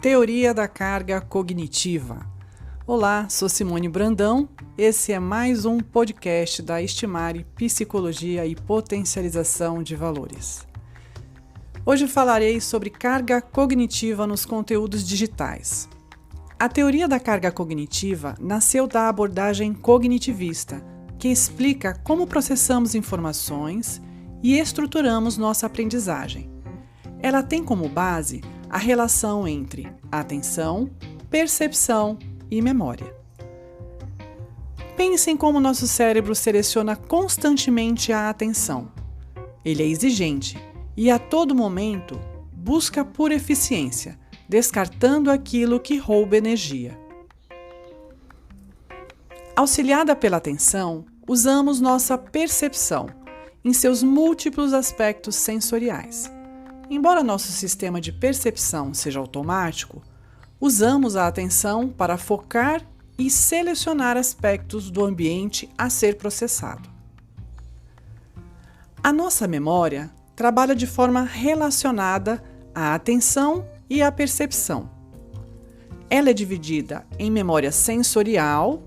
Teoria da carga cognitiva. Olá, sou Simone Brandão. Esse é mais um podcast da Estimare Psicologia e Potencialização de Valores. Hoje falarei sobre carga cognitiva nos conteúdos digitais. A teoria da carga cognitiva nasceu da abordagem cognitivista, que explica como processamos informações e estruturamos nossa aprendizagem. Ela tem como base a relação entre atenção, percepção e memória. Pense em como nosso cérebro seleciona constantemente a atenção. Ele é exigente e a todo momento busca por eficiência, descartando aquilo que rouba energia. Auxiliada pela atenção, usamos nossa percepção em seus múltiplos aspectos sensoriais. Embora nosso sistema de percepção seja automático, usamos a atenção para focar e selecionar aspectos do ambiente a ser processado. A nossa memória trabalha de forma relacionada à atenção e à percepção. Ela é dividida em memória sensorial,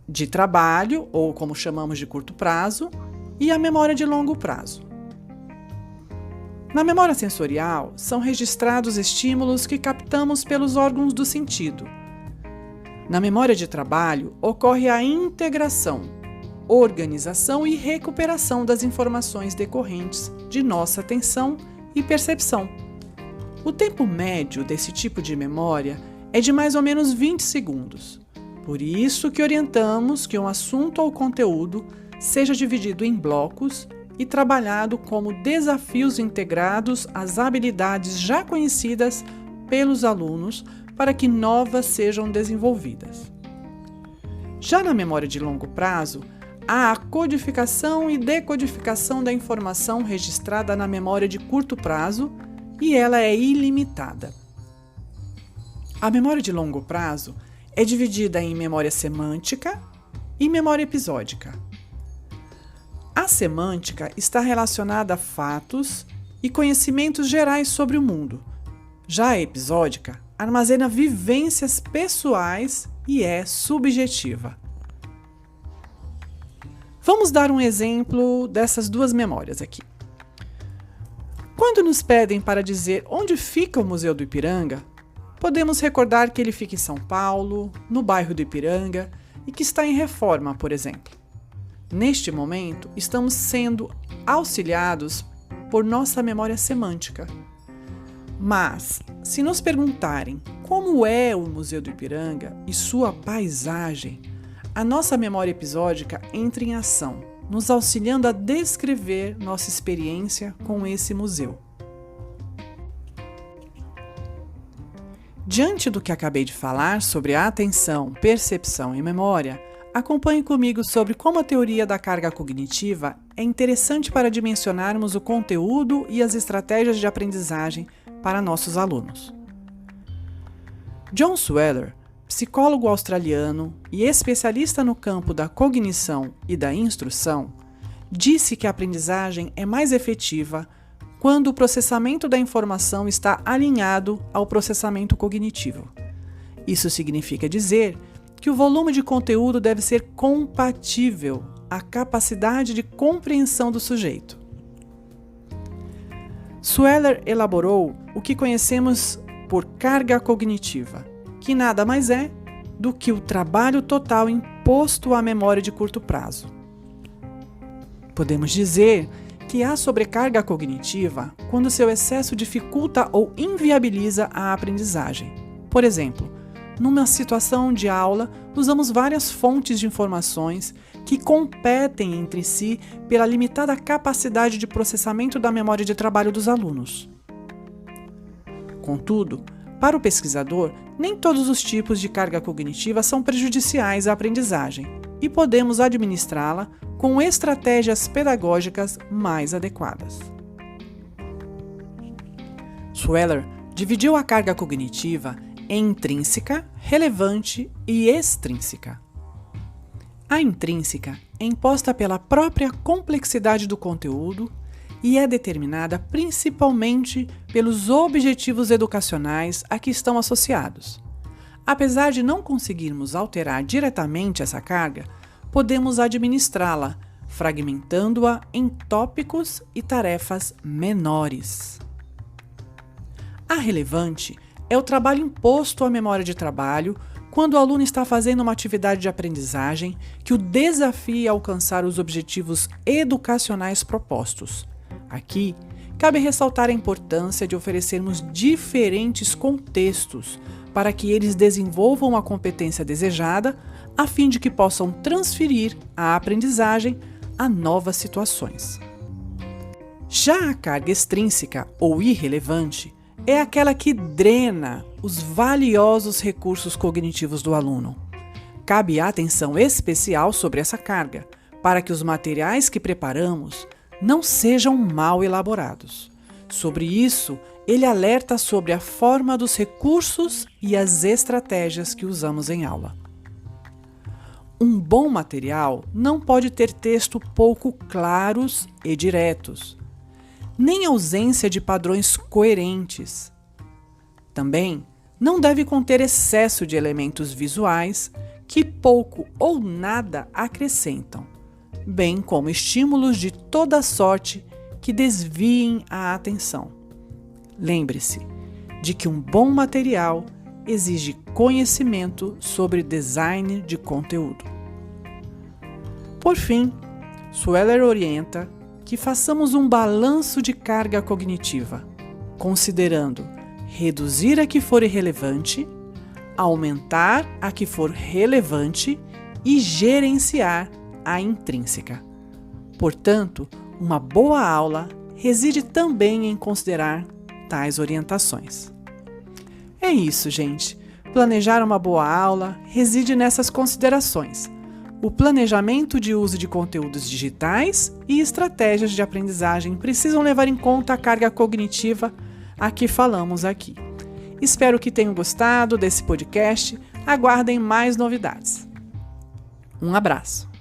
de trabalho, ou como chamamos de curto prazo, e a memória de longo prazo. Na memória sensorial, são registrados estímulos que captamos pelos órgãos do sentido. Na memória de trabalho, ocorre a integração, organização e recuperação das informações decorrentes de nossa atenção e percepção. O tempo médio desse tipo de memória é de mais ou menos 20 segundos. Por isso que orientamos que um assunto ou conteúdo seja dividido em blocos e trabalhado como desafios integrados às habilidades já conhecidas pelos alunos para que novas sejam desenvolvidas. Já na memória de longo prazo, há a codificação e decodificação da informação registrada na memória de curto prazo e ela é ilimitada. A memória de longo prazo é dividida em memória semântica e memória episódica. A semântica está relacionada a fatos e conhecimentos gerais sobre o mundo. Já a episódica armazena vivências pessoais e é subjetiva. Vamos dar um exemplo dessas duas memórias aqui. Quando nos pedem para dizer onde fica o Museu do Ipiranga, podemos recordar que ele fica em São Paulo, no bairro do Ipiranga e que está em reforma, por exemplo. Neste momento, estamos sendo auxiliados por nossa memória semântica. Mas, se nos perguntarem como é o Museu do Ipiranga e sua paisagem, a nossa memória episódica entra em ação, nos auxiliando a descrever nossa experiência com esse museu. Diante do que acabei de falar sobre a atenção, percepção e memória, acompanhe comigo sobre como a teoria da carga cognitiva é interessante para dimensionarmos o conteúdo e as estratégias de aprendizagem para nossos alunos. John Sweller, psicólogo australiano e especialista no campo da cognição e da instrução, disse que a aprendizagem é mais efetiva quando o processamento da informação está alinhado ao processamento cognitivo. Isso significa dizer que o volume de conteúdo deve ser compatível à capacidade de compreensão do sujeito. Sweller elaborou o que conhecemos por carga cognitiva, que nada mais é do que o trabalho total imposto à memória de curto prazo. Podemos dizer que há sobrecarga cognitiva quando seu excesso dificulta ou inviabiliza a aprendizagem. Por exemplo, numa situação de aula, usamos várias fontes de informações que competem entre si pela limitada capacidade de processamento da memória de trabalho dos alunos. Contudo, para o pesquisador, nem todos os tipos de carga cognitiva são prejudiciais à aprendizagem e podemos administrá-la com estratégias pedagógicas mais adequadas. Sweller dividiu a carga cognitiva em intrínseca, relevante e extrínseca. A intrínseca é imposta pela própria complexidade do conteúdo e é determinada principalmente pelos objetivos educacionais a que estão associados. Apesar de não conseguirmos alterar diretamente essa carga, podemos administrá-la, fragmentando-a em tópicos e tarefas menores. A relevante é o trabalho imposto à memória de trabalho quando o aluno está fazendo uma atividade de aprendizagem que o desafia a alcançar os objetivos educacionais propostos. Aqui, cabe ressaltar a importância de oferecermos diferentes contextos para que eles desenvolvam a competência desejada, a fim de que possam transferir a aprendizagem a novas situações. Já a carga extrínseca ou irrelevante é aquela que drena os valiosos recursos cognitivos do aluno. Cabe atenção especial sobre essa carga, para que os materiais que preparamos não sejam mal elaborados. Sobre isso, ele alerta sobre a forma dos recursos e as estratégias que usamos em aula. Um bom material não pode ter texto pouco claros e diretos, nem ausência de padrões coerentes. Também não deve conter excesso de elementos visuais que pouco ou nada acrescentam, bem como estímulos de toda sorte que desviem a atenção. Lembre-se de que um bom material exige conhecimento sobre design de conteúdo. Por fim, Sweller orienta que façamos um balanço de carga cognitiva, considerando reduzir a que for irrelevante, aumentar a que for relevante e gerenciar a intrínseca. Portanto, uma boa aula reside também em considerar tais orientações. É isso, gente. Planejar uma boa aula reside nessas considerações: o planejamento de uso de conteúdos digitais e estratégias de aprendizagem precisam levar em conta a carga cognitiva a que falamos aqui. Espero que tenham gostado desse podcast. Aguardem mais novidades. Um abraço.